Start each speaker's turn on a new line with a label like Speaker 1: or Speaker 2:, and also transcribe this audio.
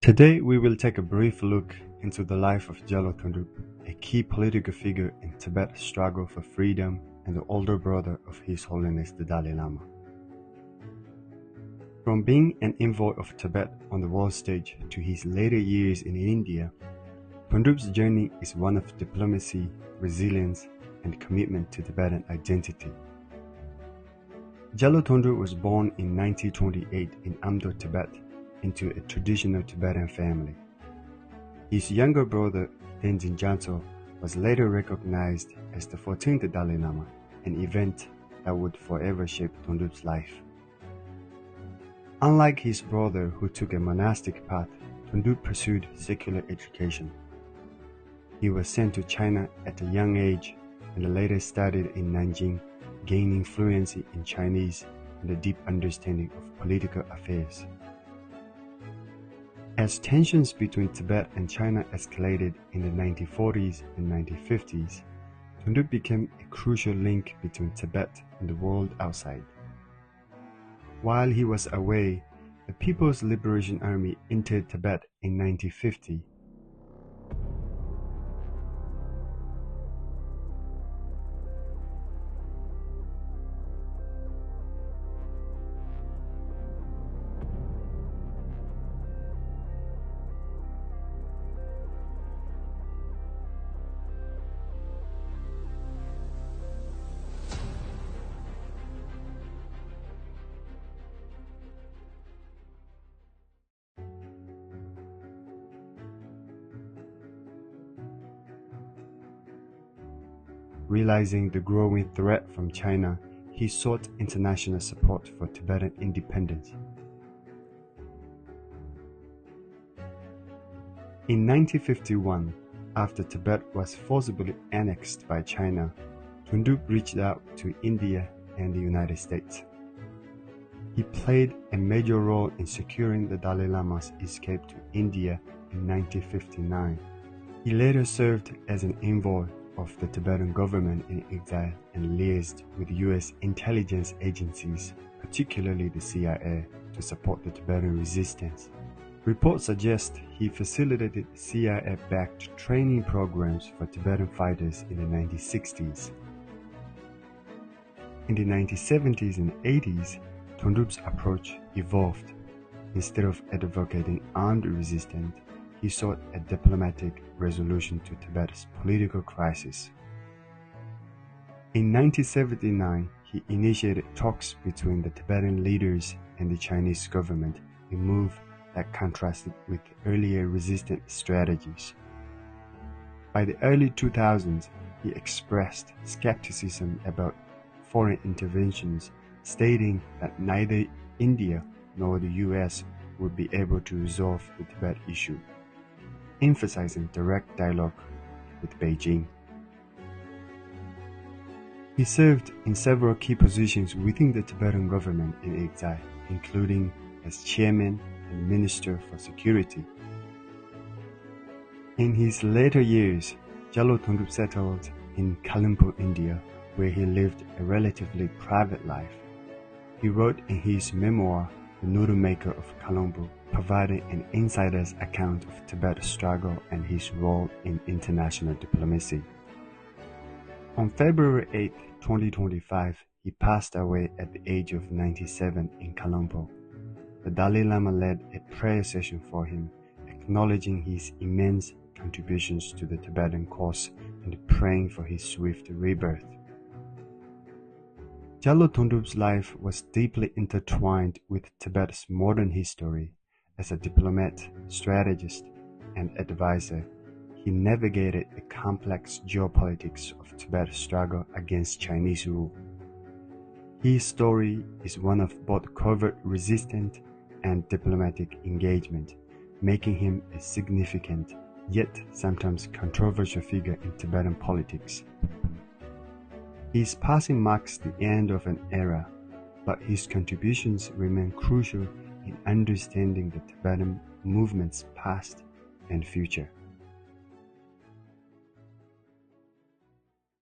Speaker 1: Today we will take a brief look into the life of Gyalo Thundup, a key political figure in Tibet's struggle for freedom and the older brother of His Holiness the Dalai Lama. From being an envoy of Tibet on the world stage to his later years in India, Thundup's journey is one of diplomacy, resilience, and commitment to Tibetan identity. Gyalo Thundup was born in 1928 in Amdo, Tibet, into a traditional Tibetan family. His younger brother, Tenzin Gyatso, was later recognized as the 14th Dalai Lama, an event that would forever shape Thundup's life. Unlike his brother who took a monastic path, Thundup pursued secular education. He was sent to China at a young age and later studied in Nanjing, gaining fluency in Chinese and a deep understanding of political affairs. As tensions between Tibet and China escalated in the 1940s and 1950s, Thundup became a crucial link between Tibet and the world outside. While he was away, the People's Liberation Army entered Tibet in 1950. Realizing the growing threat from China, he sought international support for Tibetan independence. In 1951, after Tibet was forcibly annexed by China, Thundup reached out to India and the United States. He played a major role in securing the Dalai Lama's escape to India in 1959. He later served as an envoy of the Tibetan government in exile and liaised with U.S. intelligence agencies, particularly the CIA, to support the Tibetan resistance. Reports suggest he facilitated CIA-backed training programs for Tibetan fighters in the 1960s. In the 1970s and 80s, Thundup's approach evolved. Instead of advocating armed resistance, he sought a diplomatic resolution to Tibet's political crisis. In 1979, he initiated talks between the Tibetan leaders and the Chinese government, a move that contrasted with earlier resistance strategies. By the early 2000s, he expressed skepticism about foreign interventions, stating that neither India nor the US would be able to resolve the Tibet issue, emphasizing direct dialogue with Beijing. He served in several key positions within the Tibetan government in exile, including as chairman and minister for security. In his later years, Gyalo Thundup settled in Kalimpur, India, where he lived a relatively private life. He wrote in his memoir, The Noodle Maker of Colombo, providing an insider's account of Tibet's struggle and his role in international diplomacy. On February 8, 2025, he passed away at the age of 97 in Colombo. The Dalai Lama led a prayer session for him, acknowledging his immense contributions to the Tibetan cause and praying for his swift rebirth. Gyalo Thundup's life was deeply intertwined with Tibet's modern history. As a diplomat, strategist, and advisor, he navigated the complex geopolitics of Tibet's struggle against Chinese rule. His story is one of both covert resistance and diplomatic engagement, making him a significant, yet sometimes controversial figure in Tibetan politics. His passing marks the end of an era, but his contributions remain crucial in understanding the Tibetan movement's past and future.